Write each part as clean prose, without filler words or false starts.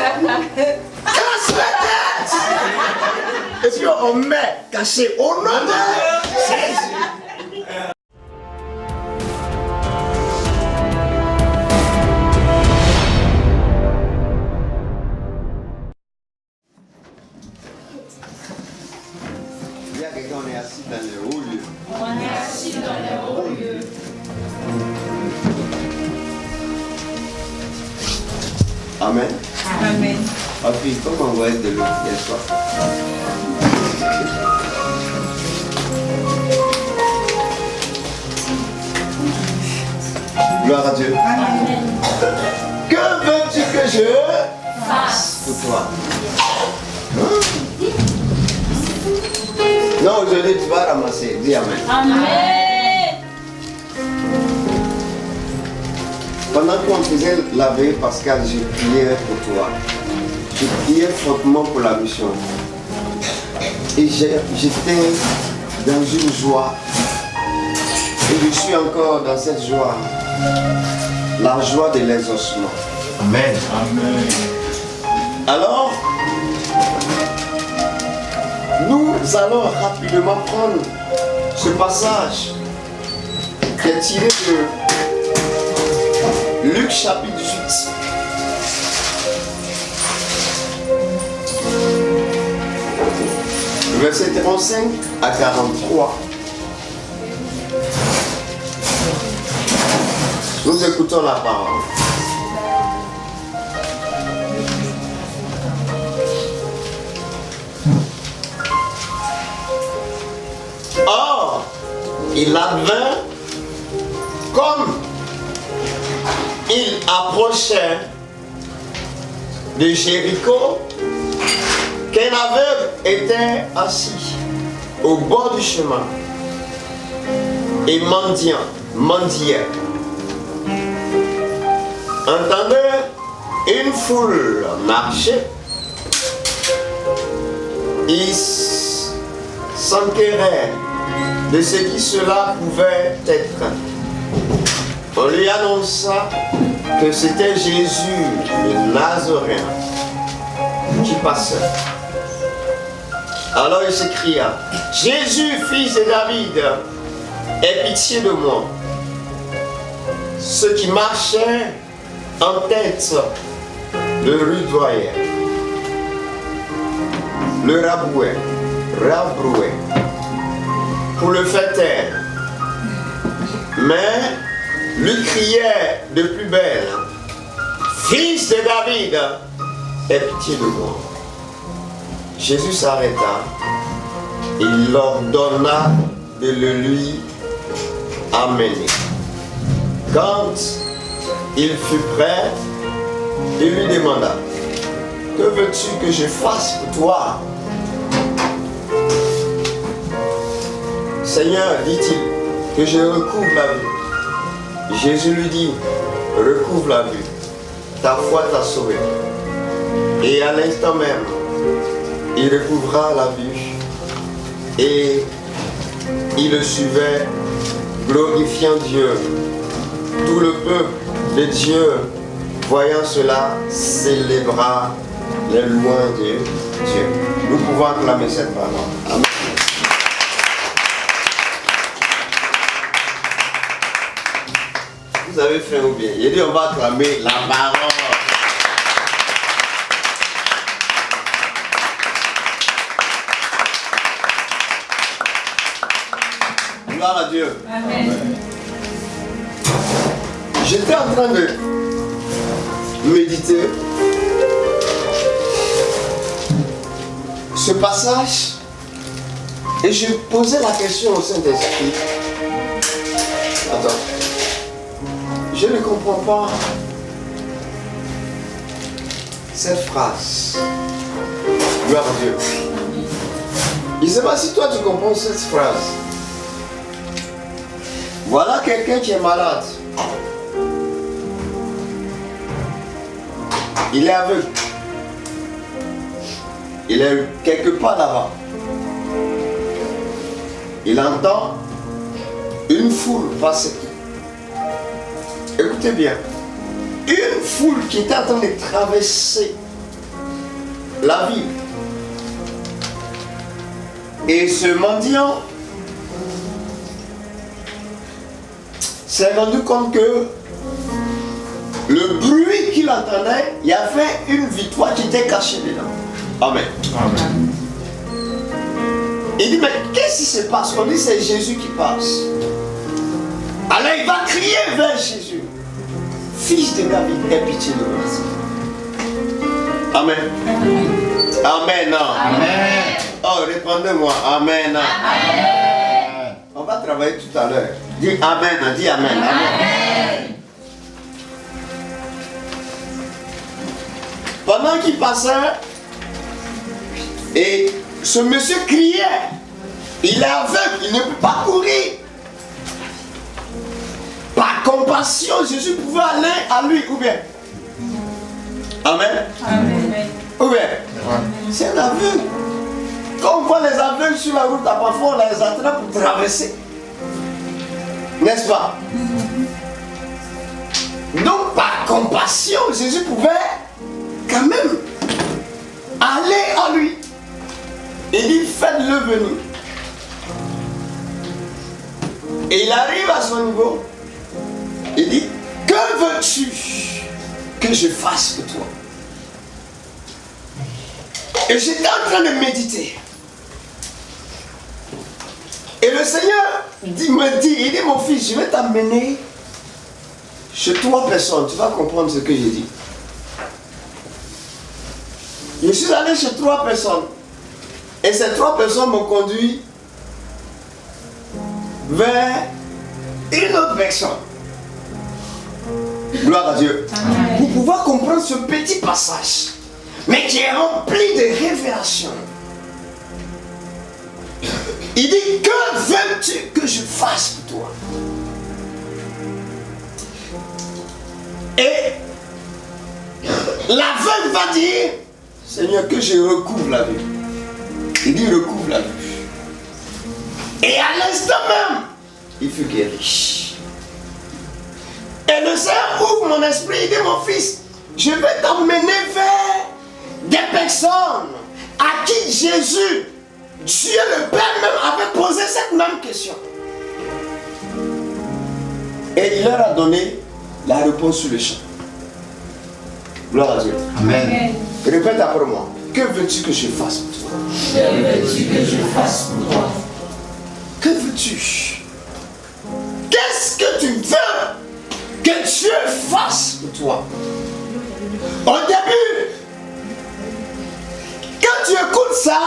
Casse la tête. Et puis on met caché au nom de Jésus. Il y a quelqu'un, on est assis dans le haut lieu. On est assis dans le haut lieu. Amen. Amen. Ah puis, comment on va être de l'eau hier soir? Gloire à Dieu. Amen. Que veux-tu que je Fasse. Pour toi. Hein? Non, aujourd'hui tu vas ramasser. Dis Amen. Amen. Pendant qu'on faisait la veille Pascal, j'ai prié pour toi. J'ai prié fortement pour la mission. Et j'étais dans une joie. Et je suis encore dans cette joie. La joie de l'exaucement. Amen. Alors, nous allons rapidement prendre ce passage qui est tiré de Luc chapitre 18. Verset 35 à 43. Nous écoutons la parole. Or, il advint comme il approchait de Jéricho qu'un aveugle était assis au bord du chemin et mendiait. Entendait une foule marcher. Il s'enquérait de ce qui cela pouvait être. On lui annonça que c'était Jésus, le Nazaréen, qui passait. Alors il s'écria, Jésus, fils de David, aie pitié de moi. Ceux qui marchaient en tête le rudoyaient, le rabrouaient pour le faire taire. Mais lui criait de plus belle, Fils de David, aie pitié de moi. Jésus s'arrêta et il ordonna de le lui amener. Quand il fut prêt, il lui demanda, que veux-tu que je fasse pour toi? Seigneur, dit-il, que je recouvre la vue. Jésus lui dit, recouvre la vue, ta foi t'a sauvé. Et à l'instant même, il recouvra la vue et il le suivait, glorifiant Dieu. Tout le peuple de Dieu, voyant cela, célébra les louanges de Dieu. Nous pouvons acclamer cette parole. Amen. Vous avez fait ou bien? Il dit on va acclamer la parole. Gloire à Dieu. Amen. J'étais en train de méditer ce passage et je posais la question au Saint-Esprit. Attends. Je ne comprends pas cette phrase. Gloire à Dieu. Je ne sais pas si toi tu comprends cette phrase. Voilà quelqu'un qui est malade. Il est aveugle. Il est quelque part là-bas. Il entend une foule passer. Écoutez bien. Une foule qui est en train de traverser la ville. Et ce mendiant s'est rendu compte que le bruit qu'il entendait, il y avait une victoire qui était cachée dedans. Amen. Amen. Il dit, mais qu'est-ce qui se passe? On dit, c'est Jésus qui passe. Alors il va crier vers Jésus. Fils de David, aie pitié de moi. Amen. Amen. Amen. Oh, répondez-moi. Amen. Amen. On va travailler tout à l'heure. Dis Amen. Dis Amen. Amen. Pendant qu'il passait, et ce monsieur criait. Il est aveugle, il ne peut pas courir. Par compassion, Jésus pouvait aller à lui, ou bien. Amen. Amen. Ou bien. C'est un aveugle. Quand on voit les aveugles sur la route, parfois on les attrape pour traverser. N'est-ce pas? Donc par compassion, Jésus pouvait quand même aller à lui. Il dit, faites-le venir. Et il arrive à son niveau. Il dit, que veux-tu que je fasse pour toi? Et j'étais en train de méditer. Et le Seigneur me dit, il dit, mon fils, je vais t'amener chez 3 personnes. Tu vas comprendre ce que j'ai dit. Je suis allé chez 3 personnes. Et ces 3 personnes m'ont conduit vers une autre personne. Gloire à Dieu. Amen. Pour pouvoir comprendre ce petit passage, mais qui est rempli de révélations. Il dit, que veux-tu que je fasse pour toi? Et l'aveugle va dire, Seigneur, que je recouvre la vue. Il dit, recouvre la vue. Et à l'instant même, il fut guéri. Et le Seigneur ouvre mon esprit, il dit, mon fils, je vais t'emmener vers des personnes à qui Jésus, Dieu le Père même, avait posé cette même question. Et il leur a donné la réponse sur le champ. Gloire à Dieu. Amen. Répète après moi. Que veux-tu que je fasse pour toi? Que veux-tu que je fasse pour toi? Que veux-tu? Qu'est-ce que tu veux que Dieu fasse pour toi? Au début, quand tu écoutes ça,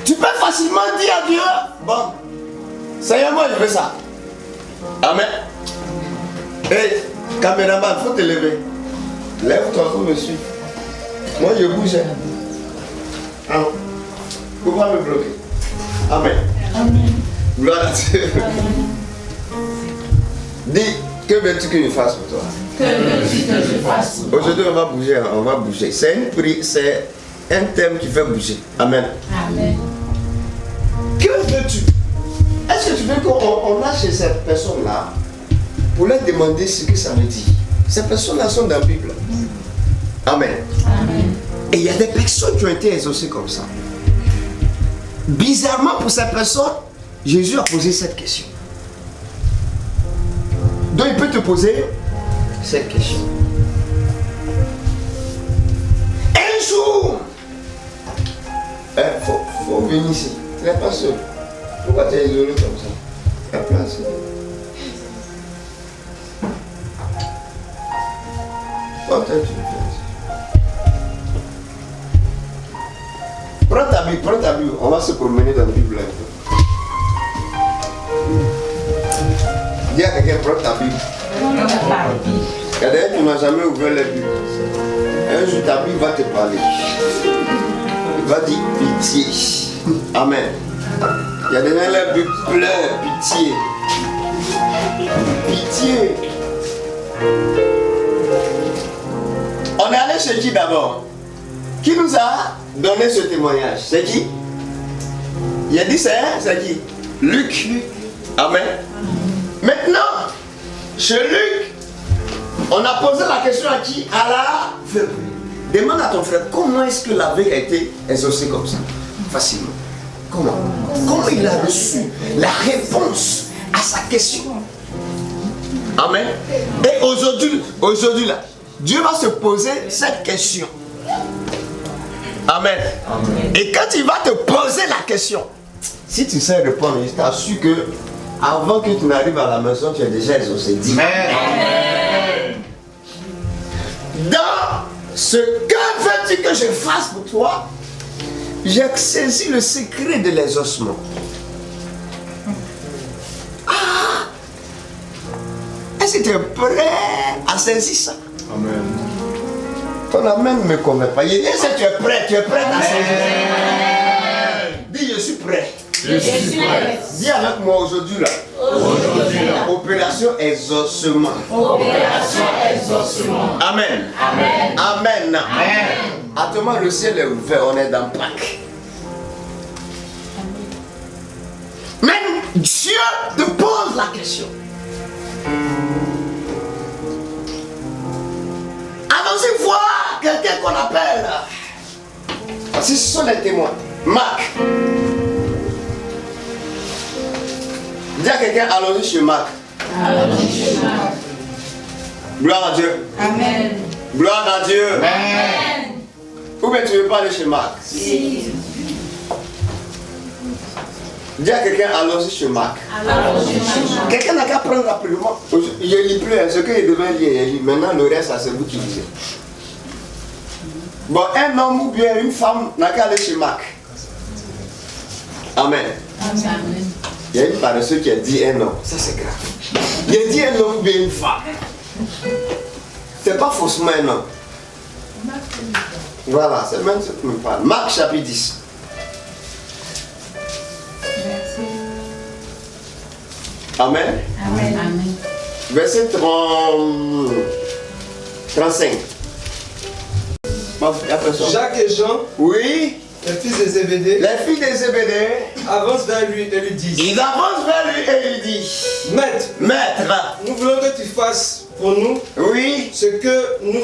tu peux facilement dire à Dieu, bon, Seigneur, moi je veux ça. Amen. Hey, caméraman, il faut te lever. Lève-toi, il faut me suivre. Moi je bouge. Ah, pourquoi me bloquer? Amen. Amen. Gloire à Dieu. Dis, que veux-tu que je fasse pour toi? Que veux-tu que je fasse pour toi? Aujourd'hui, on va bouger, on va bouger. C'est un thème qui fait bouger. Amen. Amen. Que veux-tu? Est-ce que tu veux qu'on va chez cette personne-là pour leur demander ce que ça veut dire? Ces personnes-là sont dans la Bible. Amen. Amen. Et il y a des personnes qui ont été exaucées comme ça. Bizarrement, pour ces personnes, Jésus a posé cette question. Donc il peut te poser cette question. Un jour, faut venir ici. Tu n'es pas seul. Pourquoi tu es isolé comme ça? Il y a place. Prends ta Bible, on va se promener dans la Bible un peu. Dis à quelqu'un, prends ta Bible. Il y a des gens qui n'ont jamais ouvert la Bible. Un jour ta Bible va te parler. Il va dire pitié. Amen. Il y a des gens la Bible pleure, pitié. Pitié. On est allé chez qui d'abord? Qui nous a donné ce témoignage? C'est qui? Il a dit c'est qui? Luc. Amen. Maintenant, chez Luc, on a posé la question à qui? À la veuve. Demande à ton frère comment est-ce que l'aveugle a été exaucé comme ça. Facilement. Comment? Comment il a reçu la réponse à sa question? Amen. Et aujourd'hui là, Dieu va se poser cette question. Amen. Et quand il va te poser la question, si tu sais répondre, je t'assure que avant que tu n'arrives à la maison, tu es déjà exaucé. Dis. Amen. Dans ce que veux-tu que je fasse pour toi, j'ai saisi le secret de l'exaucement. Ah! Est-ce que tu es prêt à saisir ça? Amen. Ton amen ne me convainc pas. Est-ce que tu es prêt à saisir ça? Dis, je suis prêt. Je suis prêt. Dis avec moi aujourd'hui là. Aujourd'hui là. Opération exaucement. Opération exaucement. Amen. Amen. Amen. Amen. Actuellement, le ciel est ouvert, on est dans Pâques. Même Dieu te pose la question. Allons-y voir quelqu'un qu'on appelle. Parce que ce sont les témoins. Marc. Dis à quelqu'un, allons-y chez Marc. Allons-y chez Marc. Gloire à Dieu. Amen. Gloire à Dieu. Amen. Ou bien tu veux pas aller chez Marc? Si. Dis à quelqu'un, allons-y chez Marc. Allons-y chez Marc. Quelqu'un n'a qu'à prendre rapidement. Je ne lis plus, ce qu'il devait lire, il lit. Maintenant, le reste, c'est vous qui lisez. Bon, un homme ou bien une femme n'a qu'à aller chez Marc. Amen. Amen. Il y a une paresseuse qui a dit un homme. Ça, c'est grave. Il a dit un homme ou bien une femme. C'est pas faussement un homme. Voilà, c'est même ce que me parle. Marc chapitre 10. Amen. Amen. Amen. Verset 35. Jacques et Jean, Oui, les fils de Zébédée, les filles des Zébédée, avancent vers lui et lui disent: ils avancent vers lui et lui disent, Maître, Maître, nous voulons que tu fasses pour nous oui, ce que nous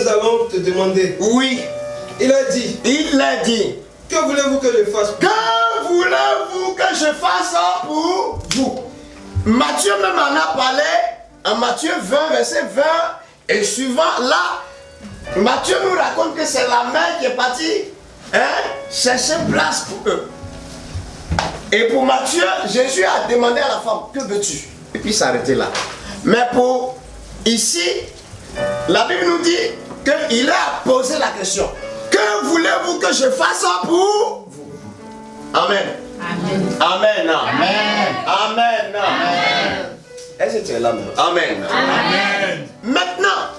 allons te demander. oui, Il a dit: il l'a dit. Que voulez-vous que je fasse pour Que voulez-vous que je fasse pour vous? Matthieu même en a parlé, en Matthieu 20, verset 20 et suivant. Là, Matthieu nous raconte que c'est la mère qui est partie chercher place pour eux. Et pour Matthieu, Jésus a demandé à la femme, que veux-tu? Et puis s'arrêter là. Mais pour ici, la Bible nous dit qu'il a posé la question. Que voulez-vous que je fasse pour vous? Amen. Amen. Amen. Amen. Amen. Amen. Est-ce que tu es là maintenant? Amen. Amen. Maintenant,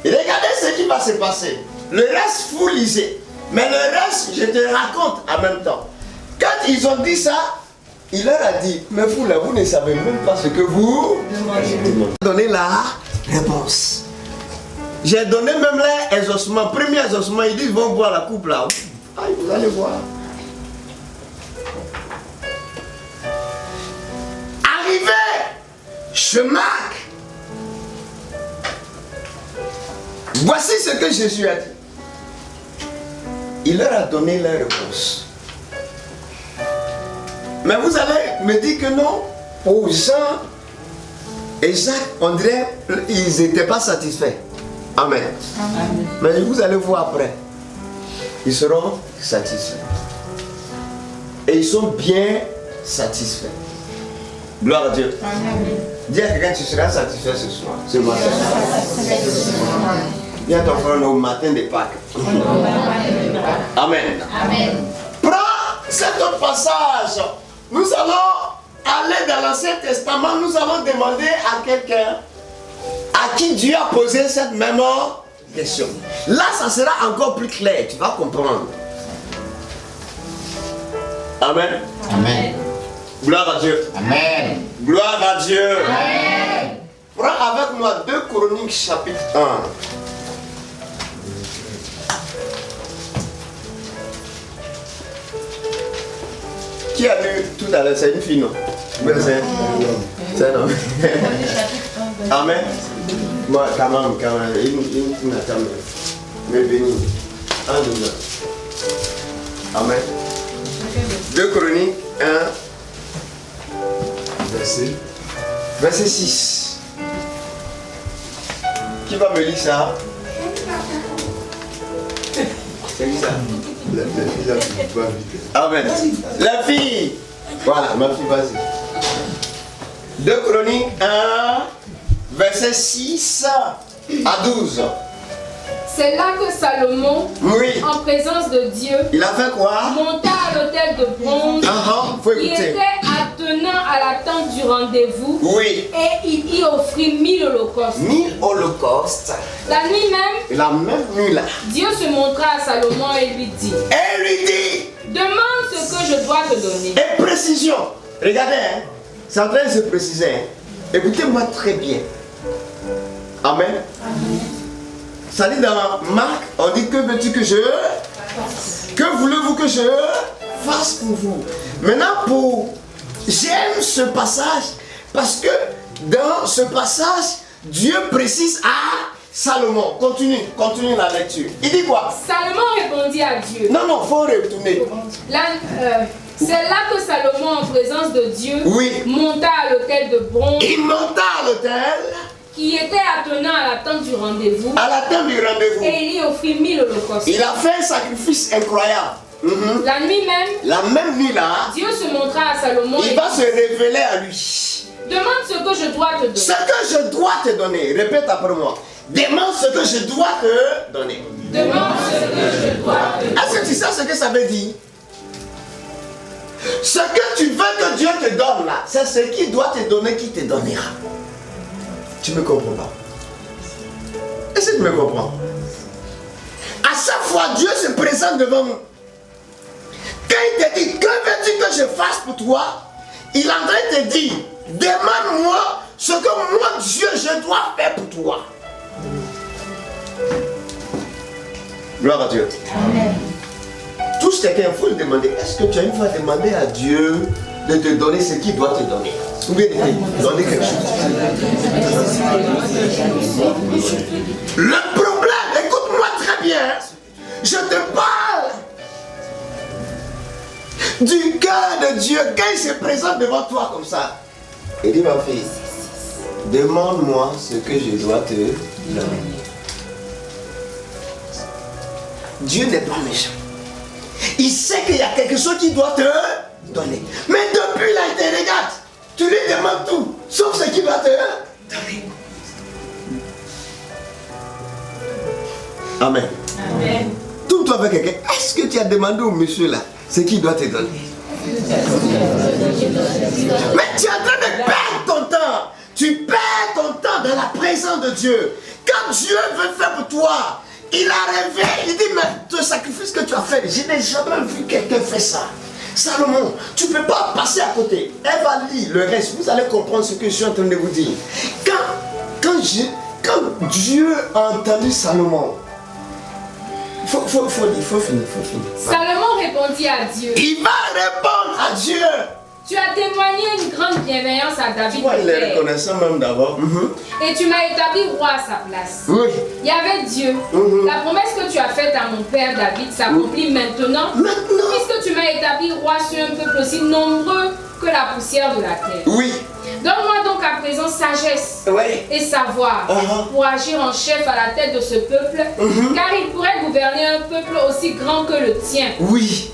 regardez ce qui va se passer. Le reste, vous lisez. Mais le reste, je te raconte en même temps. Quand ils ont dit ça, il leur a dit, mais vous là, vous ne savez même pas ce que vous demandez. Donner la réponse. J'ai donné même l'exaucement. Premier exaucement, ils disent, vont boire la coupe là. Aïe, vous allez voir. Arrivé chez Marc, voici ce que Jésus a dit. Il leur a donné la réponse. Mais vous allez me dire que non, pour Jean et Jacques, on dirait qu'ils n'étaient pas satisfaits. Amen. Amen. Mais vous allez voir après. Ils seront satisfaits. Et ils sont bien satisfaits. Gloire à Dieu. Dis à quelqu'un, tu seras satisfait ce soir, ce matin. Dis à ton frère, au matin de Pâques. Amen. Amen. Prends cet autre passage. Nous allons aller dans l'Ancien Testament. Nous allons demander à quelqu'un à qui Dieu a posé cette même question. Là, ça sera encore plus clair. Tu vas comprendre. Amen. Amen. Gloire à Dieu. Amen. Gloire à Dieu. Amen. Prends avec moi 2 Chroniques chapitre 1. Qui a lu tout à l'heure? C'est une fille, non? C'est un homme. Amen. Moi, quand même, une attend. mais béni. En nous. Amen. 2 Chroniques 1, verset 6. Qui va me lire ça? C'est qui ça? La fille, va vite. Amen. La fille. Voilà, ma fille, vas-y. 2 Chroniques 1, verset 6 à 12. C'est là que Salomon, Oui. en présence de Dieu, Il a fait quoi? monta à l'autel de bronze Faut qui écouter. était attenant à la tente du rendez-vous Oui. et il y offrit 1000 holocaustes. 1000 holocaustes. La nuit même, Et la même nuit là. Dieu se montra à Salomon et lui dit, Elle lui dit. demande ce que je dois te donner. Et précision. Regardez, hein. C'est en train de se préciser. Hein. Écoutez-moi très bien. Amen. Ça dit dans Marc, on dit que veux-tu que je... Que voulez-vous que je fasse pour vous? Maintenant, j'aime ce passage parce que dans ce passage, Dieu précise à Salomon. Continue la lecture. Il dit quoi? Salomon répondit à Dieu. Non, faut retourner. C'est là que Salomon, en présence de Dieu, Oui. monta à l'autel de bronze Il monta à l'autel, qui était attenant à la tente du rendez-vous à la table du rendez-vous. et il y offrit 1000 holocaustes. Il a fait un sacrifice incroyable. La nuit même, La même nuit là, Dieu se montra à Salomon et il va se dit, révéler à lui. demande ce que je dois te Ce donner. que je dois te donner, répète après moi. Demande ce que je dois te donner. Demande ce que je dois te donner. Est-ce que tu sais ce que ça veut dire? Ce que tu veux que Dieu te donne là, c'est ce qu'il doit te donner qui te donnera. Tu me comprends pas? Est-ce que tu me comprends? À chaque fois, Dieu se présente devant nous. Quand il te dit, que veux-tu que je fasse pour toi? Il est en train de te dire, demande-moi ce que moi, Dieu, je dois faire pour toi. Gloire à Dieu. Amen. Touche quelqu'un, il faut le demander. Est-ce que tu as une fois demandé à Dieu de te donner ce qu'il doit te donner? Ou bien de te donner quelque chose? Le problème, écoute-moi très bien. Je te parle du cœur de Dieu quand il se présente devant toi comme ça. Il dit, ma fille, demande-moi ce que je dois te donner. Dieu n'est pas méchant. Il sait qu'il y a quelque chose qu'il doit te donner. Mais depuis là, il te regarde. Tu lui demandes tout, sauf ce qu'il doit te donner. Amen. Amen. Tourne-toi avec quelqu'un. Est-ce que tu as demandé au monsieur là ce qu'il doit te donner? Mais tu es en train de perdre ton temps. Tu perds ton temps dans la présence de Dieu. Quand Dieu veut faire pour toi, il a rêvé, il dit, mais ce sacrifice que tu as fait, je n'ai jamais vu quelqu'un faire ça. Salomon, tu ne peux pas passer à côté. Elle va lire le reste, vous allez comprendre ce que je suis en train de vous dire. Quand Dieu a entendu Salomon, il faut finir. Salomon répondit à Dieu, Il va répondre à Dieu. tu as témoigné une grande bienveillance à David, Moi, ton il est père, reconnaissant même d'abord. et tu m'as établi roi à sa place. Oui. Il y avait Dieu. La promesse que tu as faite à mon père David s'accomplit maintenant, puisque tu m'as établi roi sur un peuple aussi nombreux que la poussière de la terre. Oui. Donne-moi donc à présent sagesse Oui. et savoir pour agir en chef à la tête de ce peuple, car il pourrait gouverner un peuple aussi grand que le tien. Oui.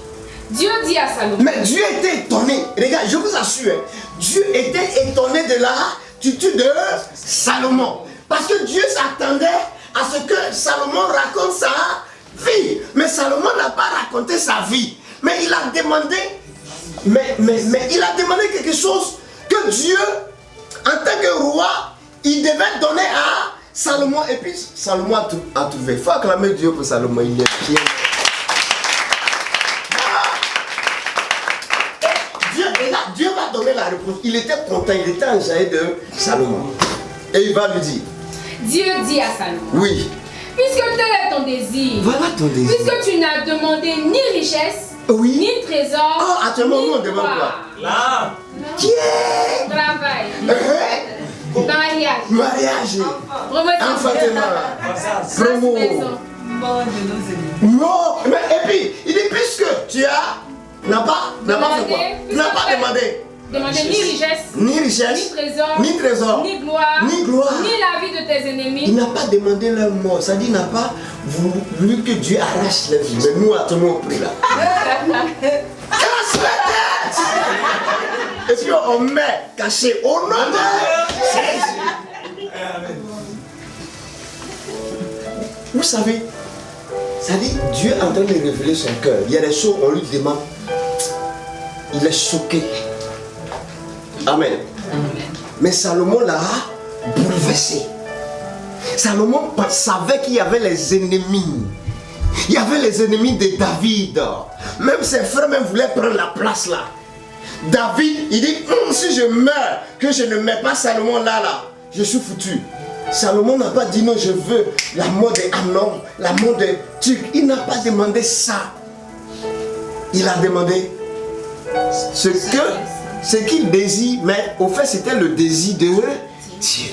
Dieu dit à Salomon, Mais Dieu était étonné. Regarde, je vous assure, Dieu était étonné de l'attitude de Salomon. Parce que Dieu s'attendait à ce que Salomon raconte sa vie. Mais Salomon n'a pas raconté sa vie. Mais il a demandé, mais il a demandé quelque chose que Dieu, en tant que roi, il devait donner à Salomon. Et puis Salomon a trouvé. Il faut acclamer Dieu pour Salomon. Il est fier. Dieu va donner la réponse. Il était content, il était enjaillé de Salomon. Et il va lui dire. Dieu dit à Salomon, Oui. puisque tel est ton désir, Voilà ton désir. puisque tu n'as demandé ni richesse, Oui. ni trésor, Oh, actuellement, nous, on ni demande quoi? gloire, Là. Yeah. travail, mariage, Mariage. promotion, Enfantement. basse Promo. maison, de nos ennemis. Non, mais et puis, il dit puisque tu n'as pas fait quoi? Tu n'as pas demandé. Demandez ni richesse, Ni richesse, ni trésor, ni ni gloire, ni gloire. ni la vie de tes Il ennemis. n'a pas demandé leur mort. Ça dit, il n'a pas voulu que Dieu arrache la vie. Mais nous, à tout le monde, prie là. Casse la tête! Est-ce qu'on met caché au nom de Jésus? Vous savez, ça dit, Dieu est en train de révéler son cœur. Il y a des choses, on lui demande. Il est choqué. Amen. Mais Salomon l'a bouleversé. Salomon savait qu'il y avait les ennemis. Il y avait les ennemis de David. Même ses frères même voulaient prendre la place là. David, il dit, si je meurs, que je ne mets pas Salomon là, je suis foutu. Salomon n'a pas dit non, je veux la mort d'Amnon, la mort de Tuc. Il n'a pas demandé ça. Il a demandé ce qu'il désire, mais au fait c'était le désir de Dieu.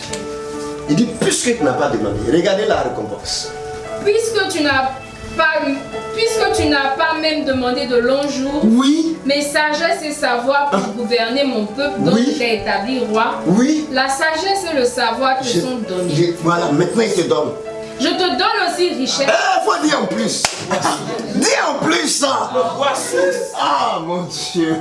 Il dit, puisque tu n'as pas demandé, regardez la récompense. Puisque tu n'as pas même demandé de longs jours, Oui, mais sagesse et savoir pour gouverner mon peuple dont Oui. je t'ai établi roi, oui. la sagesse et le savoir te sont donnés. Voilà, maintenant il te donne. Je te donne aussi richesse. Il faut dire en plus. Dis en plus ça. Ah mon Dieu.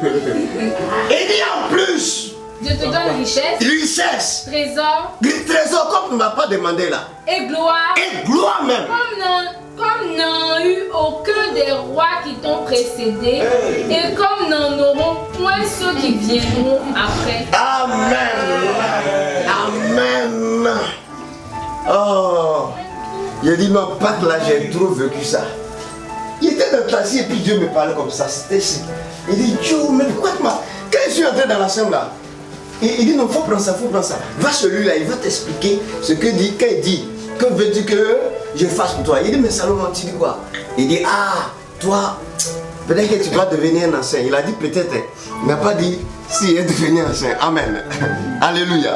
Et dis en plus. Je te donne richesse, Richesse. trésor Le trésor comme tu ne m'as pas demandé là. et gloire, Et gloire même. comme n'en eut aucun des rois qui t'ont précédé, et comme n'en auront point ceux qui viendront après. Amen. Amen. Oh. Il a dit non, pas que là j'ai trop vécu ça. Il était dans le taxi et puis Dieu me parlait comme ça. C'était ici. Il dit Dieu, mais pourquoi tu m'as. Quand je suis entré dans la chambre là, il dit non, faut prendre ça, faut prendre ça. Va celui-là, il va t'expliquer ce que dit. Quand il dit, que veux-tu que je fasse pour toi? Il dit, mais Salomon, tu dis quoi? Il dit, ah, toi, peut-être que tu dois devenir un ancien. Il a dit peut-être, il n'a pas dit si il est devenu ancien. Amen. Alléluia.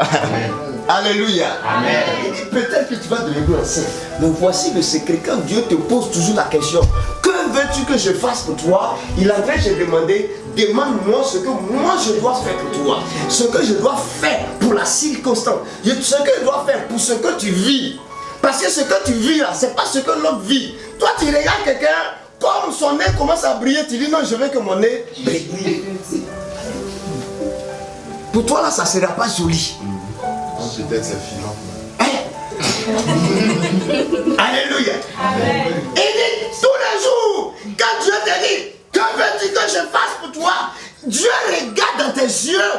Alléluia. Amen. Il dit peut-être que tu vas devenir ancien. Mais voici le secret. Quand Dieu te pose toujours la question, que veux-tu que je fasse pour toi? Il a fait, j'ai demandé, demande-moi ce que moi je dois faire pour toi. Ce que je dois faire pour la circonstance. Ce que je dois faire pour ce que tu vis. Parce que ce que tu vis là, c'est pas ce que l'autre vit. Toi, tu regardes quelqu'un, comme son nez commence à briller, tu dis non, je veux que mon nez brille. Pour toi là, ça ne sera pas joli. Peut-être c'est filant. Alléluia. Amen. Il dit tous les jours, quand Dieu te dit, que veux-tu que je fasse pour toi? Dieu regarde dans tes yeux,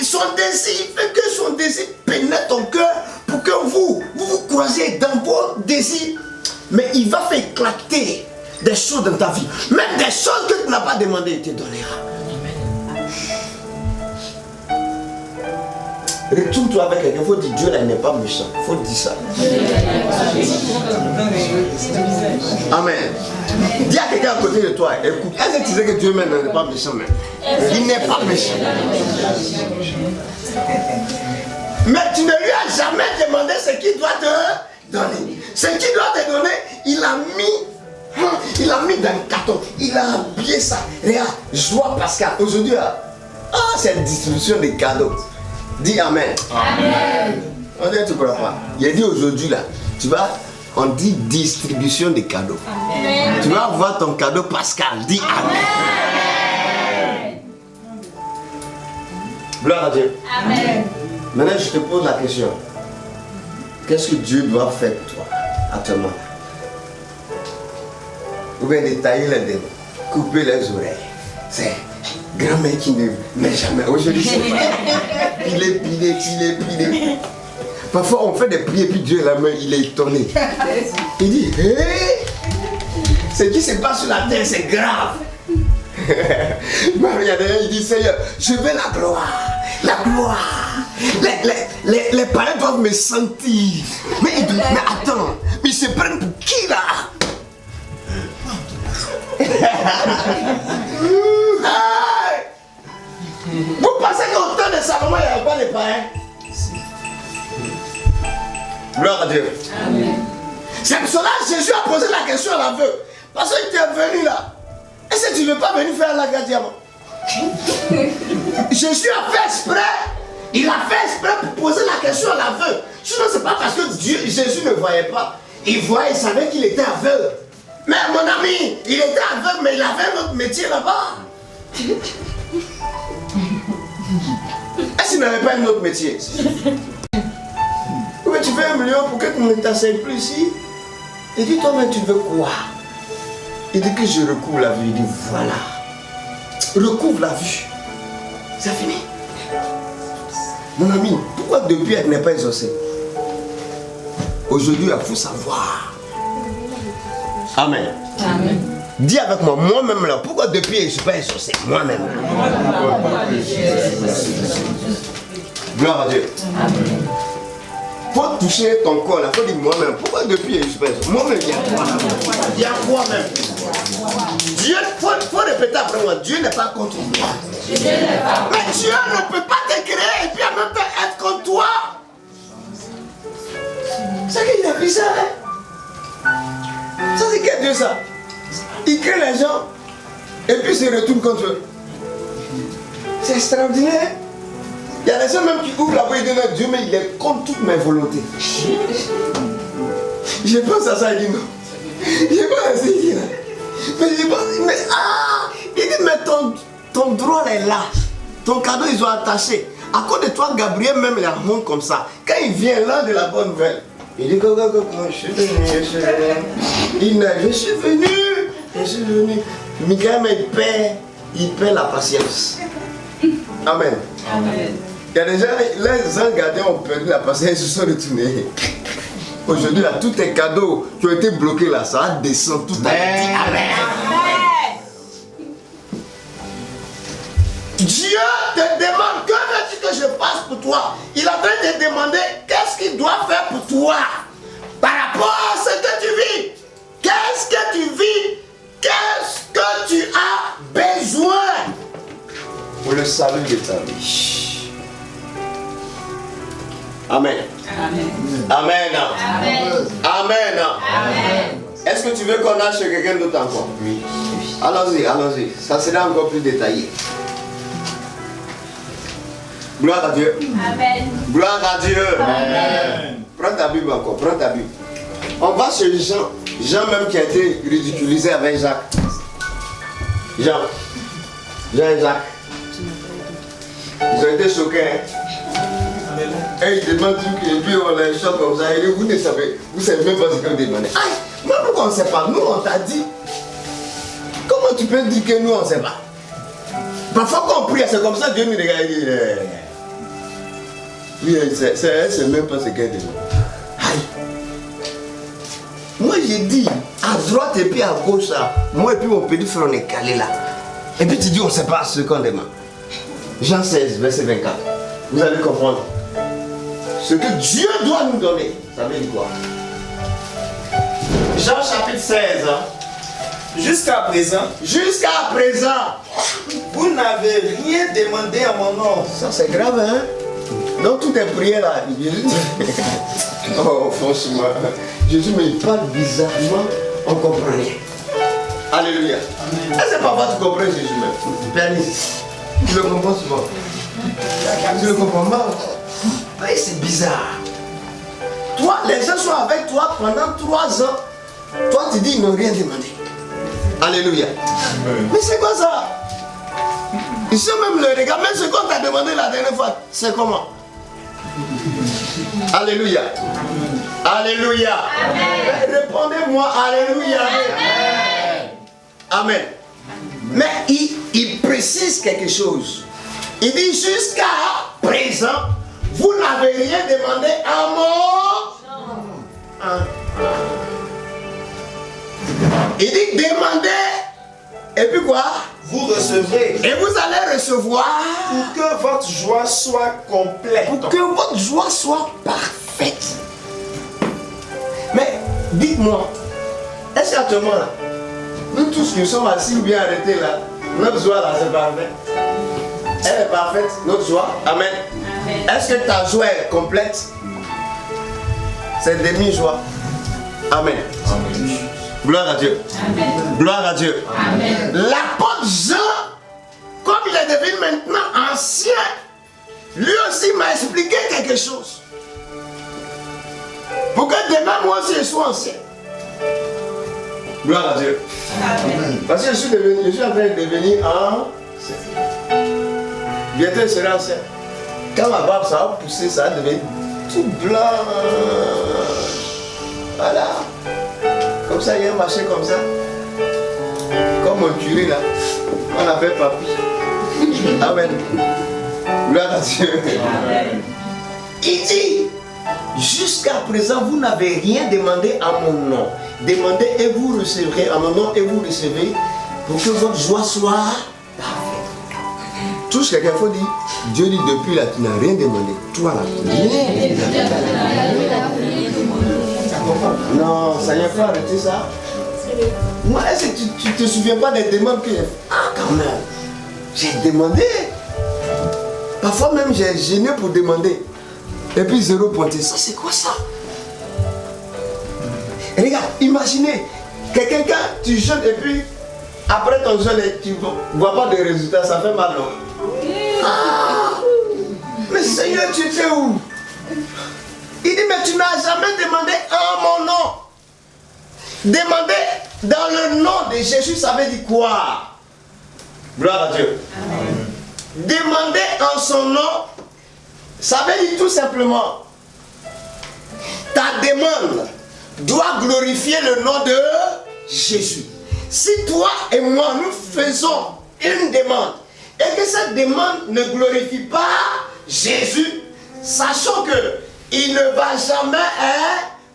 son désir, il fait que son désir pénètre ton cœur pour que vous croisiez dans vos désirs. Mais il va faire éclater des choses dans ta vie. Même des choses que tu n'as pas demandé, il te donnera. Retourne-toi avec quelqu'un, il faut dire Dieu là il n'est pas méchant. Il faut dire ça. Amen. Dis à quelqu'un à côté de toi, écoute, est-ce que tu sais que Dieu même n'est pas méchant même? Il n'est pas méchant. Mais tu ne lui as jamais demandé ce qu'il doit te donner. Ce qu'il doit te donner, il a mis dans le carton. Il a habillé ça. Regarde, joie Pascal. Aujourd'hui, c'est une distribution de cadeaux. Dis Amen. Amen. On dit, tu ne crois pas. Il a dit aujourd'hui là, tu vas, on dit distribution de cadeaux. Amen. Tu vas avoir ton cadeau Pascal. Dis Amen. Gloire à Dieu. Amen. Maintenant, je te pose la question. Qu'est-ce que Dieu doit faire pour toi actuellement? Ou bien détailler les dents, couper les oreilles. C'est grand-mère qui ne met jamais. Aujourd'hui, c'est pas. Pilé. Parfois, on fait des prières, puis Dieu, la main, il est étonné. Il dit, hé, ce qui se passe sur la terre, c'est grave. Il dit, Seigneur, je veux la gloire. La gloire. Les parents doivent me sentir. Mais attends, mais ils se prennent pour qui là? Vous pensez qu'au temps de Salomon, il n'y avait pas de parents? Gloire à Dieu. Amen. C'est pour cela que Jésus a posé la question à l'aveugle. Parce que tu es venu là. Est-ce que tu ne veux pas venir faire la garde diamant? Jésus a fait exprès. Il a fait exprès pour poser la question à l'aveugle. Sinon, ce n'est pas parce que Jésus ne voyait pas. Il voyait, il savait qu'il était aveugle. Mais mon ami, il était aveugle, mais il avait un autre métier là-bas. Est-ce qu'il n'avait pas un autre métier? Mais tu veux 1 million pour que tu ne t'enseignes plus ici? Il dit, toi-même, tu veux quoi? Il dit que je recouvre la vue. Il dit, voilà. Recouvre la vue. C'est fini. Mon ami, pourquoi depuis elle n'est pas exaucée? Aujourd'hui, il faut savoir. Amen. Amen. Dis avec moi, moi-même là, pourquoi depuis je ne suis pas exaucé? Moi-même. Gloire à Dieu. Amen. Faut toucher ton corps là, faut dire moi-même. Pourquoi depuis je suis pas exaucé? Moi-même, il y a quoi? Il y a quoi même? Dieu, faut répéter après moi, Dieu n'est pas contre moi. Mais Dieu ne peut pas te créer et puis en même temps être contre toi. C'est qu'il a fait ça, hein? Ça c'est quel Dieu ça? Il crée les gens et puis il se retourne contre eux. C'est extraordinaire. Il y a des gens même qui ouvrent la voie et disent Dieu, mais il est contre toutes mes volontés. Je pense à ça, il dit non. Je pense à ça, il dit non. Mais je pense, il dit, mais ton droit est là. Ton cadeau, ils ont attaché. À cause de toi, Gabriel, même il remonte comme ça. Quand il vient là de la bonne nouvelle, il dit, je suis venu, je suis venu. Michael, il perd la patience. Amen. Amen. Il y a des gens, les gens gardiens ont perdu la patience, ils se sont retournés. Aujourd'hui, là, tous tes cadeaux qui ont été bloqués là, ça descend tout à l'heure. Amen. Dieu te demande, que veux-tu que je fasse pour toi? Il est en train de te demander qu'est-ce qu'il doit faire pour toi par rapport à ce que tu vis. Qu'est-ce que tu vis? Qu'est-ce que tu as besoin pour le salut de ta vie? Amen. Amen. Amen. Amen. Amen. Amen. Est-ce que tu veux qu'on aille chez quelqu'un d'autre encore? Oui. Allons-y, allons-y. Ça sera encore plus détaillé. Gloire à Dieu. Amen. Gloire à Dieu. Amen. Prends ta Bible encore, prends ta Bible. On va chez Jean. Jean même qui a été ridiculisé avec Jacques. Jean et Jacques. Ils ont été choqués. Et ils demandent tout et puis on les choque comme ça. Et vous ne savez même pas ce qu'ils ont demandé. Aïe, mais pourquoi on ne sait pas? Nous on t'a dit. Comment tu peux dire que nous on ne sait pas? Parfois quand on prie, c'est comme ça, Dieu nous regarde et dit oui, c'est même pas ce qu'elle dit. Aïe. Moi j'ai dit à droite et puis à gauche là. Moi et puis mon petit frère on est calé là. Et puis tu dis on ne sait pas ce qu'on demande. Jean 16, verset 24. Vous allez comprendre. Ce que Dieu doit nous donner. Ça veut dire quoi? Jean chapitre 16. Jusqu'à présent, vous n'avez rien demandé à mon nom. Ça c'est grave, hein? Donc toutes tes prières là, oh franchement, Jésus mais il parle bizarrement, on comprend rien. Alléluia. Est-ce que parfois tu comprends Jésus même? Pianiste, tu le comprends souvent. Tu le comprends pas? Oui, c'est bizarre. Toi, les gens sont avec toi pendant 3 ans. Toi tu dis ils n'ont rien demandé. Alléluia. Mais c'est quoi ça? Ils sont même le regard, même ce qu'on t'a demandé la dernière fois, c'est comment? Alléluia. Alléluia. Amen. Répondez-moi, Alléluia. Amen. Amen. Mais il précise quelque chose. Il dit jusqu'à présent, vous n'avez rien demandé à moi. Il dit demandez. Et puis quoi? Vous recevrez. Et vous allez recevoir. Pour que votre joie soit complète. Pour que votre joie soit parfaite. Mais dites-moi, est-ce qu'actuellement là, nous tous qui sommes assis ou bien arrêtés là, notre joie là c'est parfait? Elle est parfaite, notre joie. Amen. Amen. Est-ce que ta joie est complète? C'est demi-joie. Amen. Gloire à Dieu. Gloire à Dieu. L'apôtre Jean, comme il est devenu maintenant ancien, lui aussi m'a expliqué quelque chose. Pour que demain, moi aussi, je sois ancien. Gloire à Dieu. Parce que je suis en train de devenir ancien. Bientôt, je serai ancien. Quand ma barbe, ça va pousser, ça va devenir tout blanc. Voilà. Comme ça, il y a un marché comme ça. Comme mon curé là. On appelle papy. Amen. Gloire à Dieu. Amen. Il dit, jusqu'à présent, vous n'avez rien demandé à mon nom. Demandez et vous recevrez à mon nom et vous recevez pour que votre joie soit parfaite. Touche quelqu'un, il faut dire, Dieu dit depuis là, tu n'as rien demandé. Toi là, rien. Non, ça n'y a pas arrêté ça. Moi, est-ce que tu ne te souviens pas des demandes que j'ai fait? Ah, quand même. J'ai demandé. Parfois même, j'ai gêné pour demander. Et puis, zéro pointé. Ça, c'est quoi ça? Et regarde, imaginez. Quelqu'un, quand tu jeûnes et puis, après ton jeûne, tu ne vois pas de résultats. Ça fait mal, non? Ah, mais Seigneur, tu étais où? Il dit, mais tu n'as jamais demandé en mon nom. Demander dans le nom de Jésus, ça veut dire quoi? Gloire à Dieu. Amen. Demander en son nom, ça veut dire tout simplement, ta demande doit glorifier le nom de Jésus. Si toi et moi, nous faisons une demande, et que cette demande ne glorifie pas Jésus, sachant que il ne va jamais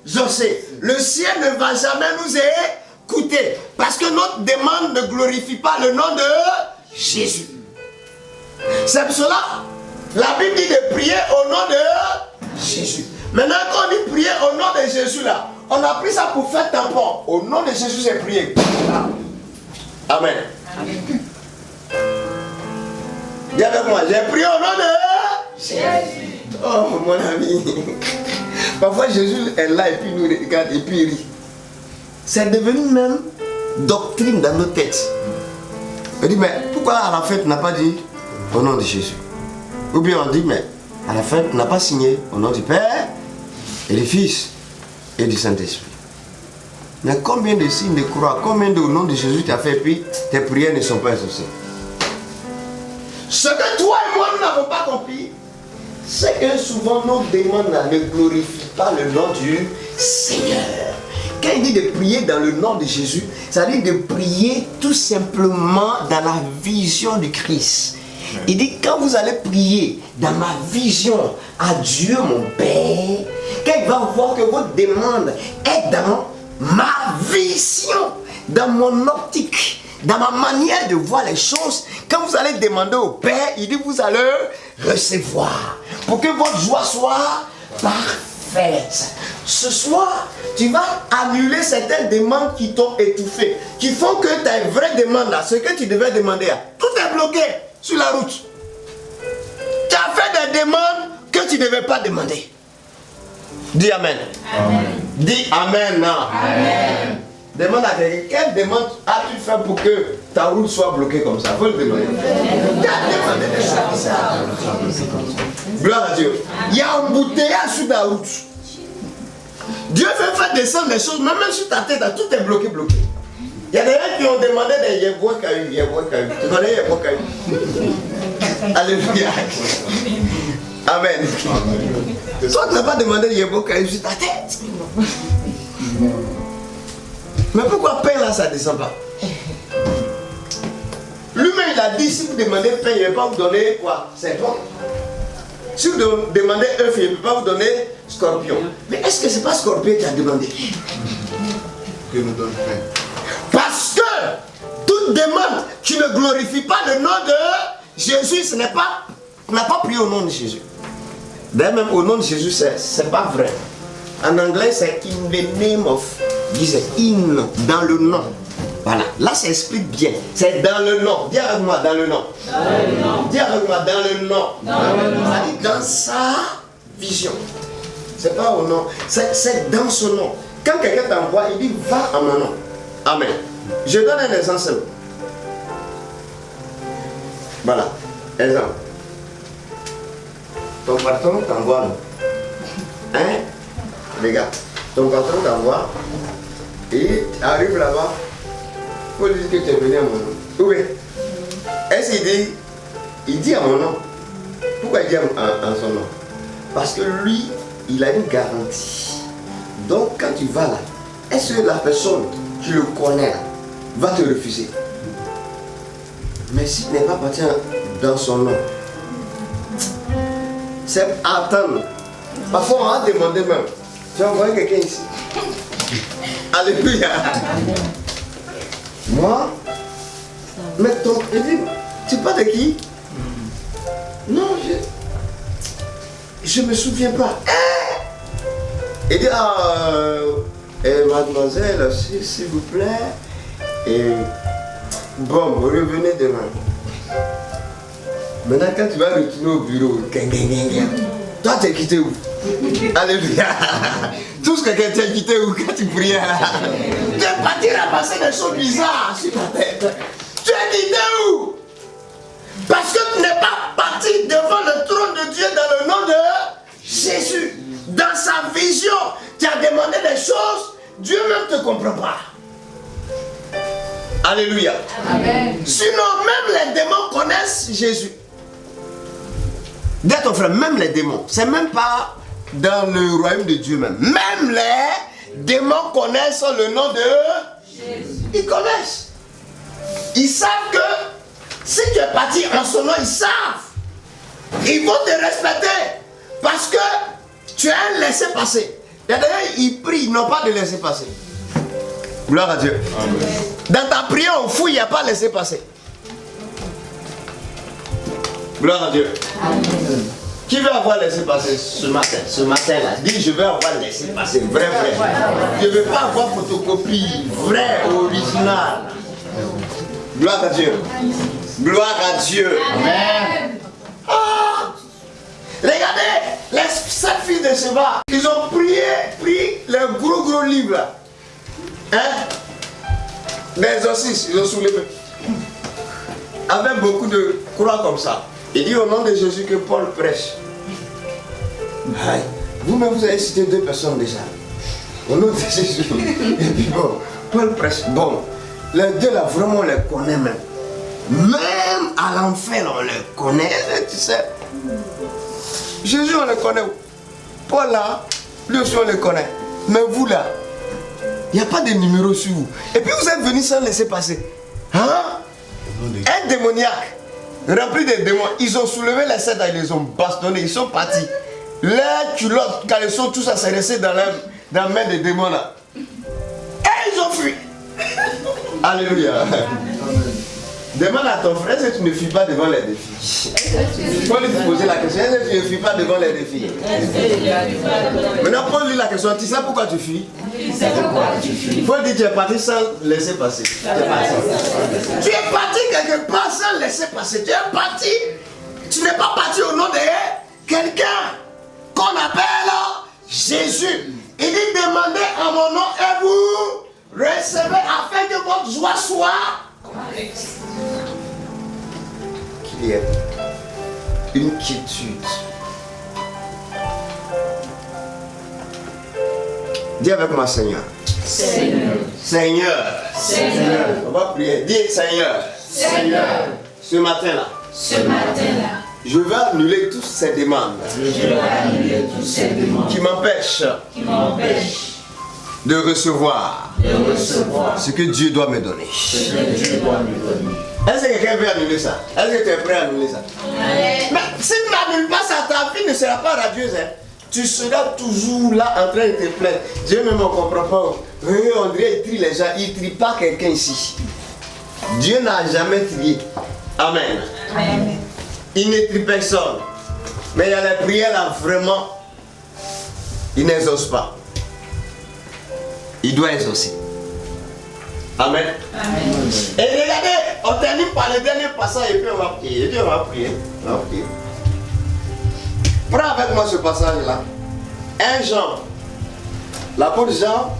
exaucer. Le ciel ne va jamais nous écouter. Parce que notre demande ne glorifie pas le nom de Jésus. C'est pour cela, la Bible dit de prier au nom de Jésus. Maintenant, quand on dit prier au nom de Jésus, là, on a pris ça pour faire tampon. Au nom de Jésus, c'est prier. Amen. Amen. Dis avec moi, j'ai prié au nom de Jésus. Oh mon ami, parfois Jésus est là et puis nous regarde et puis il rit. C'est devenu même doctrine dans nos têtes. On dit, mais pourquoi à la fin tu n'as pas dit au nom de Jésus? Ou bien on dit, mais à la fin tu n'as pas signé au nom du Père et du Fils et du Saint-Esprit. Mais combien de signes de croix, combien de nom de Jésus tu as fait et puis tes prières ne sont pas exaucées? Ce que toi et moi nous n'avons pas compris, c'est que souvent nos demandes ne glorifient pas le nom du Seigneur. Quand il dit de prier dans le nom de Jésus, ça dit de prier tout simplement dans la vision du Christ. Il dit quand vous allez prier dans ma vision à Dieu mon Père, quand il va voir que votre demande est dans ma vision, dans mon optique, dans ma manière de voir les choses, quand vous allez demander au Père, il dit vous allez recevoir pour que votre joie soit parfaite. Ce soir, tu vas annuler certaines demandes qui t'ont étouffé, qui font que ta vraie demande là, ce que tu devais demander, tout est bloqué sur la route. Tu as fait des demandes que tu ne devais pas demander. Dis Amen. Amen. Dis Amen. Amen. Demande à quelqu'un, quelle demande as-tu fait pour que ta route soit bloquée comme ça? Il faut le demander. Gloire à Dieu. Il y a un embouteillage sur ta route. Dieu veut faire descendre les choses, même sur ta tête, tout est bloqué. Il y a des gens qui ont demandé des Yébois Caillou. Tu connais Yébois Caillou? Alléluia. Amen. Toi, tu n'as pas demandé des Yébois Caillou sur ta tête. Mais pourquoi pain là ça ne descend pas? Lui-même il a dit si vous demandez pain, il ne va pas vous donner quoi? C'est bon. Si vous demandez œuf, il ne peut pas vous donner scorpion. Mais est-ce que ce n'est pas scorpion qui a demandé? Que nous donne pain. Parce que toute demande qui ne glorifie pas le nom de Jésus, ce n'est pas, on n'a pas prié au nom de Jésus. D'ailleurs même au nom de Jésus, c'est pas vrai. En anglais, c'est in the name of Jesus. In, dans le nom. Voilà. Là, ça explique bien. C'est dans le nom. Dis avec moi, dans le nom. Dans le nom. Dis avec moi, dans le nom. Dans le nom. Ça dit dans sa vision. C'est pas au nom. C'est dans son nom. Quand quelqu'un t'envoie, il dit va en mon nom. Amen. Je donne un exemple simple. Voilà. Exemple. Ton patron t'envoie. Hein? Les gars, ton patron t'envoie. Et tu arrives là-bas. Il faut lui dire que tu es venu à mon nom. Oui. Est-ce qu'il dit à mon nom? Pourquoi il dit en son nom? Parce que lui, il a une garantie. Donc quand tu vas là, est-ce que la personne, tu le connais, va te refuser? Mais si tu n'es pas parti dans son nom, c'est attendre. Parfois on va demander même, tu vas envoyer quelqu'un ici. Alléluia. Moi, mais ton, il dit, tu parles de qui? Non, je me souviens pas. Il dit, mademoiselle, s'il vous plaît, bon, revenez demain. Maintenant, quand tu vas retourner au bureau, toi, tu es quitté où? Alléluia. Tous quelqu'un t'a quitté où quand tu priais là? Tu es parti ramasser des choses bizarres sur ta tête. Tu es quitté où? Parce que tu n'es pas parti devant le trône de Dieu dans le nom de Jésus. Dans sa vision, tu as demandé des choses, Dieu même ne te comprend pas. Alléluia. Amen. Sinon, même les démons connaissent Jésus. Dis à ton frère, même les démons, c'est même pas dans le royaume de Dieu même. Même les démons connaissent le nom de Jésus. Ils connaissent. Ils savent que si tu es parti en son nom, ils savent. Ils vont te respecter. Parce que tu as un laissez-passer. D'ailleurs, ils prient, ils n'ont pas de laissez-passer. Gloire à Dieu. Amen. Dans ta prière, au fou, il n'y a pas laissez-passer. Gloire à Dieu. Amen. Qui veut avoir laissé-passer ce matin-là? Dis, je veux avoir laissé-passer, vrai. Je ne veux pas avoir photocopie, vrai, original. Gloire à Dieu. Gloire à Dieu. Amen. Ah! Regardez, les 7 filles de Sheba, ils ont pris le gros livre là. Hein? L'exorcisme, ils ont soulevé. Avec beaucoup de croix comme ça. Il dit au nom de Jésus que Paul prêche. Vous-même, vous avez cité 2 personnes déjà. Au nom de Jésus. Et puis bon, Paul prêche. Bon, les 2 là, vraiment on les connaît même. Même à l'enfer, on les connaît, tu sais. Jésus, on le connaît. Paul là, lui aussi on le connaît. Mais vous là, il n'y a pas de numéro sur vous. Et puis vous êtes venus sans laisser passer. Hein? Un démoniaque rempli de démons, ils ont soulevé les 7 et ils les ont bastonnés, ils sont partis. Les culottes, caleçons, tout ça s'est resté dans la main des démons là. Et ils ont fui. Alléluia. Demande à ton frère si tu ne fuis pas devant les défis. Il faut lui poser la question, est-ce que tu ne fuis pas devant les défis? Maintenant, pose-lui la question, tu sais pourquoi tu fuis? Il faut dire que tu es parti sans laisser passer. Tu es parti quelque part sans laisser passer. Tu es parti, tu n'es pas parti au nom de quelqu'un qu'on appelle Jésus. Il dit demandez en mon nom et vous recevez afin que votre joie soit complète. Qu'il y ait une quiétude. Dis avec moi Seigneur. Seigneur. Seigneur. Seigneur. On va prier. Dis Seigneur. Seigneur. Ce matin-là. Je vais annuler toutes ces demandes. Qui m'empêchent de recevoir ce que Dieu doit me donner. Est-ce que quelqu'un veut annuler ça? Est-ce que tu es prêt à annuler ça? Mais si tu n'annules pas ça, ta vie ne sera pas radieuse. Hein? Tu seras toujours là en train de te plaindre. Dieu même ne comprend pas. On dirait qu'il trie les gens. Il ne trie pas quelqu'un ici. Dieu n'a jamais trié. Amen. Amen. Il ne trie personne. Mais il y a les prières là, vraiment, il n'exauce pas. Il doit exaucer. Amen. Amen. Et regardez, on termine par le dernier passage et puis on va prier. Et puis on va prier. On va prier. Prends avec moi ce passage là. 1 Jean. L'apôtre Jean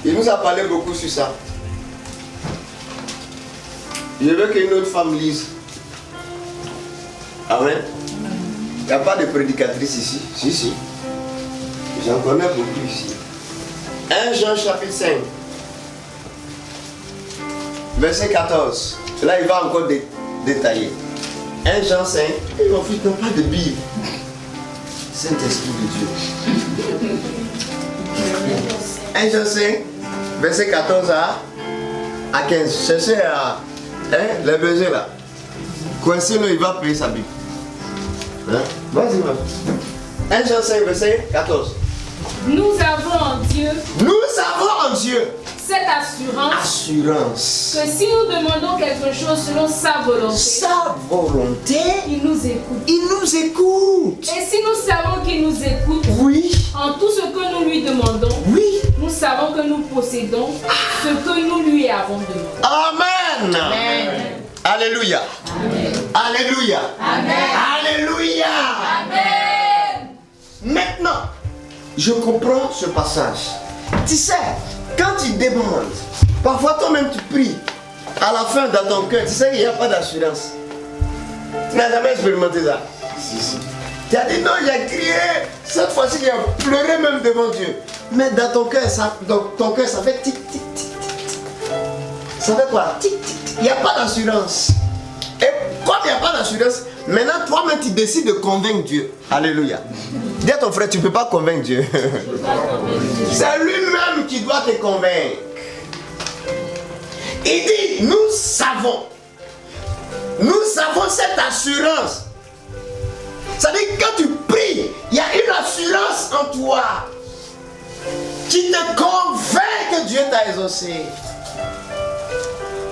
Il nous a parlé beaucoup sur ça. Je veux qu'une autre femme lise. Amen. Il n'y a pas de prédicatrice ici. Si. J'en connais beaucoup ici. 1 Jean chapitre 5. Verset 14. Là, il va encore détailler. 1 Jean 5. Et mon fils n'a pas de Bible. Saint-Esprit de Dieu. 1 Jean 5. Verset 14 à 15. Cherchez les besoins là. Coincez-le, il va payer sa Bible. Hein? Vas-y, va. 1 Jean 5, verset 14. Nous avons en Dieu cette assurance que si nous demandons quelque chose selon sa volonté, il nous écoute. Et si nous savons qu'il nous écoute, en tout ce que nous lui demandons, nous savons que nous possédons ce que nous lui avons demandé. Amen. Alléluia. Amen. Alléluia. Amen. Alléluia. Amen. Maintenant, je comprends ce passage. Tu sais, quand tu demandes, parfois toi-même tu pries, à la fin dans ton cœur, tu sais qu'il n'y a pas d'assurance. Tu n'as jamais expérimenté ça? Si. Tu as dit non, j'ai crié, cette fois-ci j'ai pleuré même devant Dieu. Mais dans ton cœur, ça fait tic, tic, tic, tic. Ça fait quoi? Tic, tic, tic. Il n'y a pas d'assurance. Et comme il n'y a pas d'assurance, maintenant toi-même tu décides de convaincre Dieu. Alléluia. Dis à ton frère, tu ne peux pas convaincre Dieu. C'est lui-même qui doit te convaincre. Il dit, nous savons cette assurance. C'est-à-dire que quand tu pries, il y a une assurance en toi qui te convainc que Dieu t'a exaucé.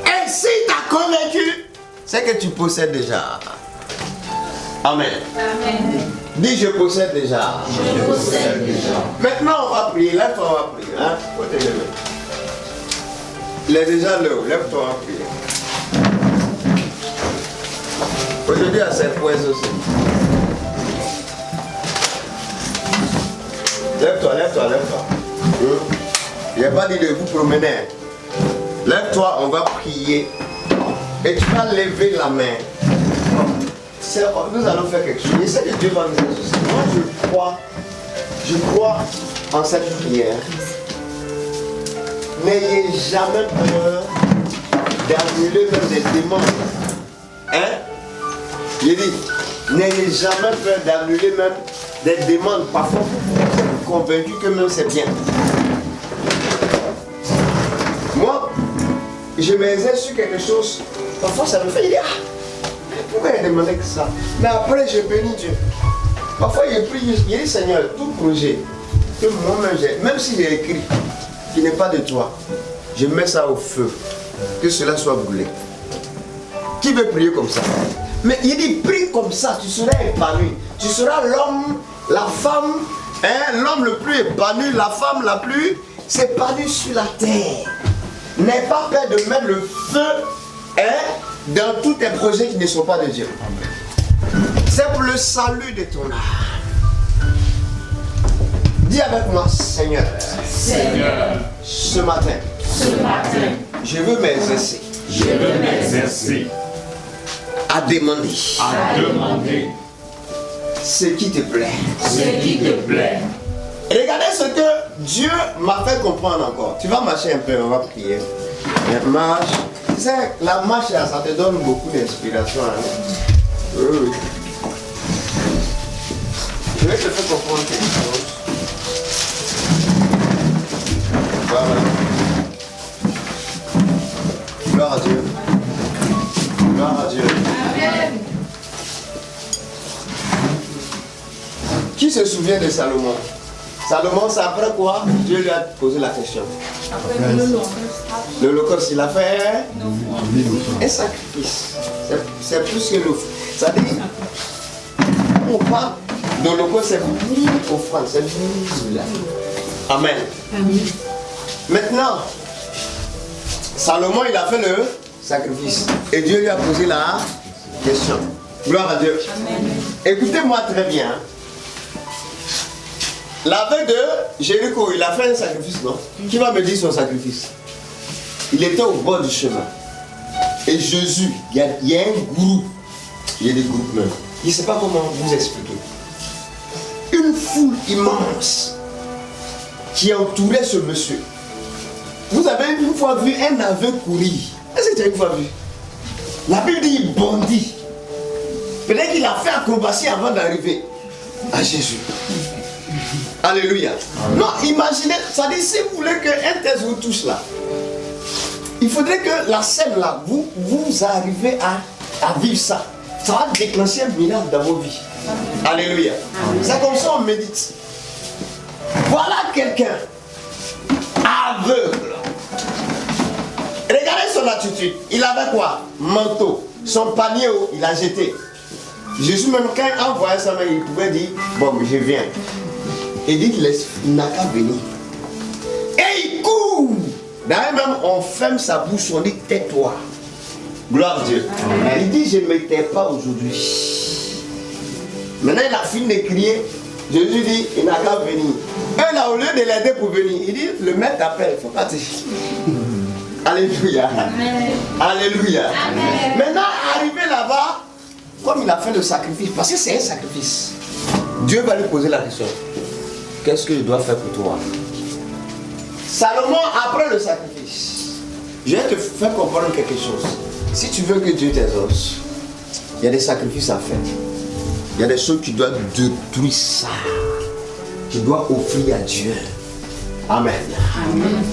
Et s'il t'a convaincu, c'est que tu possèdes déjà. Amen. Amen. Dis, je possède déjà. Je possède déjà. Maintenant, on va prier. Lève-toi, on va prier. Hein? Faut te lever. Il est déjà là. Lève-toi, on va prier. Aujourd'hui, à cette points aussi. Lève-toi. Il n'y a pas dit de vous promener. Lève-toi, on va prier. Et tu vas lever la main. Nous allons faire quelque chose. Je sais que Dieu va nous exaucer. Moi, je crois en cette prière. N'ayez jamais peur d'annuler même des demandes. Hein? Il dit, n'ayez jamais peur d'annuler même des demandes. Parfois, vous êtes convaincu que même c'est bien. Moi, je m'exerce sur quelque chose. Parfois, ça me fait dire, pourquoi il a demandé que ça? Mais après, je bénis Dieu. Parfois, je prie, je dis, Seigneur, tout projet que moi-même j'ai, même si j'ai écrit, qui n'est pas de toi, je mets ça au feu, que cela soit brûlé. Qui veut prier comme ça? Mais il dit, prie comme ça, tu seras épanoui. Tu seras l'homme, la femme, hein, l'homme le plus épanoui, la femme la plus épanouie sur la terre. N'aie pas peur de mettre le feu, hein, dans tous tes projets qui ne sont pas de Dieu. C'est pour le salut de ton âme. Dis avec moi, Seigneur, ce matin, je veux m'exercer à demander ce qui te plaît. Regardez ce que Dieu m'a fait comprendre encore. Tu vas marcher un peu, on va prier. Marche. Tu sais, la marche, ça te donne beaucoup d'inspiration. Hein? Oui. Je vais te faire comprendre quelque chose. Voilà. Gloire à Dieu. Gloire à Dieu. Amen. Qui se souvient de Salomon? Salomon, c'est après quoi Dieu lui a posé la question. Après le L'Holocauste, il a fait un sacrifice. C'est plus que l'offre. C'est-à-dire, on parle d'Holocauste, c'est mille offrandes, c'est mille. Amen. Maintenant, Salomon, il a fait le sacrifice. Et Dieu lui a posé la question. Gloire à Dieu. Amen. Écoutez-moi très bien. La veille de Jéricho, il a fait un sacrifice, non? Qui va me dire son sacrifice? Il était au bord du chemin. Et Jésus, il y a un groupe. Il y a des groupes même. Je ne sais pas comment vous expliquer. Une foule immense qui entourait ce monsieur. Vous avez une fois vu un aveugle courir? Est-ce que tu as une fois vu? La Bible dit il bondit. Peut-être qu'il a fait acrobatie avant d'arriver à Jésus. Alléluia. Non, imaginez, ça dit si vous voulez qu'un test vous touche là, il faudrait que la scène là, vous arrivez à vivre ça. Ça va déclencher un miracle dans vos vies. Alléluia. C'est comme ça on médite. Voilà quelqu'un aveugle. Regardez son attitude. Il avait quoi? Manteau. Son panier, il a jeté. Jésus même quand il envoyait sa main, il pouvait dire, bon, je viens. Il dit qu'il n'a qu'à venir. Et il court. D'ailleurs même, on ferme sa bouche, on dit, tais-toi. Gloire à Dieu. Il dit, je ne me tais pas aujourd'hui. Maintenant, il a fini de crier. Jésus dit, il n'a qu'à venir. Et là, au lieu de l'aider pour venir, il dit, le maître t'appelle, il faut partir. Alléluia. Amen. Alléluia. Amen. Maintenant, arrivé là-bas, comme il a fait le sacrifice, parce que c'est un sacrifice, Dieu va lui poser la question. Qu'est-ce que je dois faire pour toi? Salomon, après le sacrifice, je vais te faire comprendre quelque chose. Si tu veux que Dieu t'exauce, il y a des sacrifices à faire. Il y a des choses que tu dois détruire ça. Tu dois offrir à Dieu. Amen. Amen.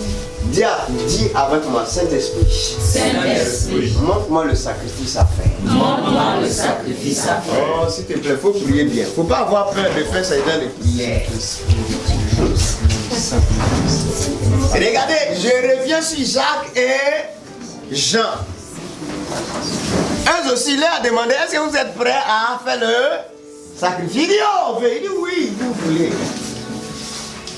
Dis avec moi, Saint-Esprit. Saint-Esprit. Montre-moi le sacrifice à faire. Montre-moi le sacrifice à faire. Oh, s'il te plaît, il faut prier bien. Il ne faut pas avoir peur de faire ça dans les prières. Regardez, je reviens sur Jacques et Jean. Eux aussi, leur a demandé, est-ce que vous êtes prêts à faire le sacrifice? Il dit, oh, il dit oui, vous voulez.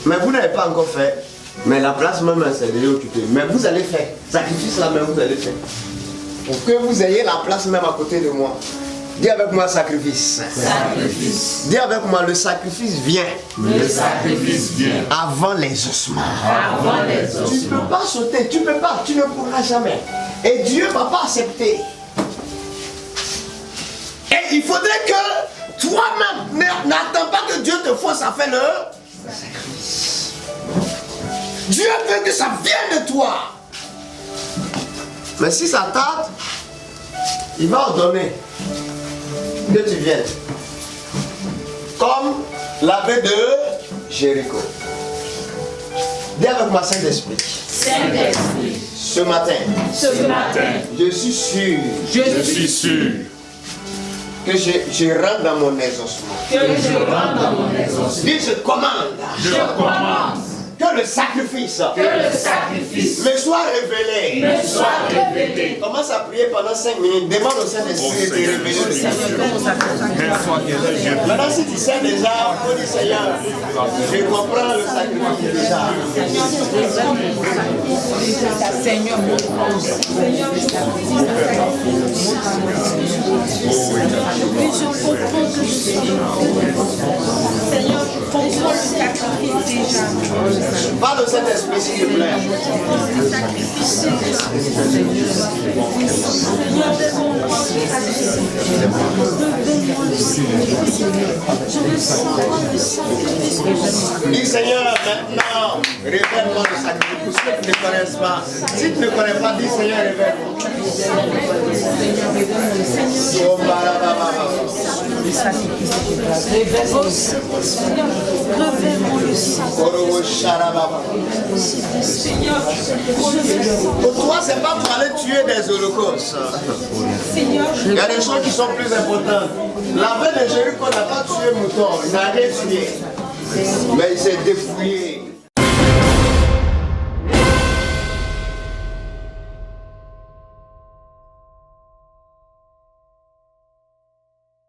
Mais vous n'avez pas encore fait. Mais la place même, c'est déjà occupée. Mais vous allez faire. Sacrifice là même, vous allez faire. Pour que vous ayez la place même à côté de moi. Dis avec moi sacrifice. Sacrifice. Dis avec moi, le sacrifice vient. Le sacrifice vient. Avant les ossements. Avant les ossements. Tu ne peux pas sauter, tu ne peux pas, tu ne pourras jamais. Et Dieu ne va pas accepter. Et il faudrait que toi-même n'attends pas que Dieu te force à faire le sacrifice. Dieu veut que ça vienne de toi. Mais si ça tarde, il va ordonner que tu viennes. Comme la veille de Jéricho. Dis avec moi, Saint-Esprit. Saint-Esprit. Ce matin, je suis sûr. Je suis sûr. Que je rentre dans mon exaucement. Que je rentre dans mon exaucement. Dis, je commande. Je commande. Que le sacrifice me soit révélé. Commence à prier pendant 5 minutes. Demande au Saint-Esprit de te révéler le sacrifice. Maintenant, si tu sais déjà, il faut dire Seigneur, je comprends le sacrifice déjà. Seigneur, je comprends le sacrifice déjà. Parle au Saint-Esprit, s'il te plaît. Dis Seigneur, maintenant, révèle-moi le sacrifice. Pour ceux qui ne connaissent pas, si tu ne connais pas, dis Seigneur, révèle-moi. Pour toi, c'est pas pour aller tuer des holocaustes. Il y a des choses qui sont plus importantes. La veille de Jéricho n'a pas tué mouton, il n'a rien tué. Mais il s'est dépouillé.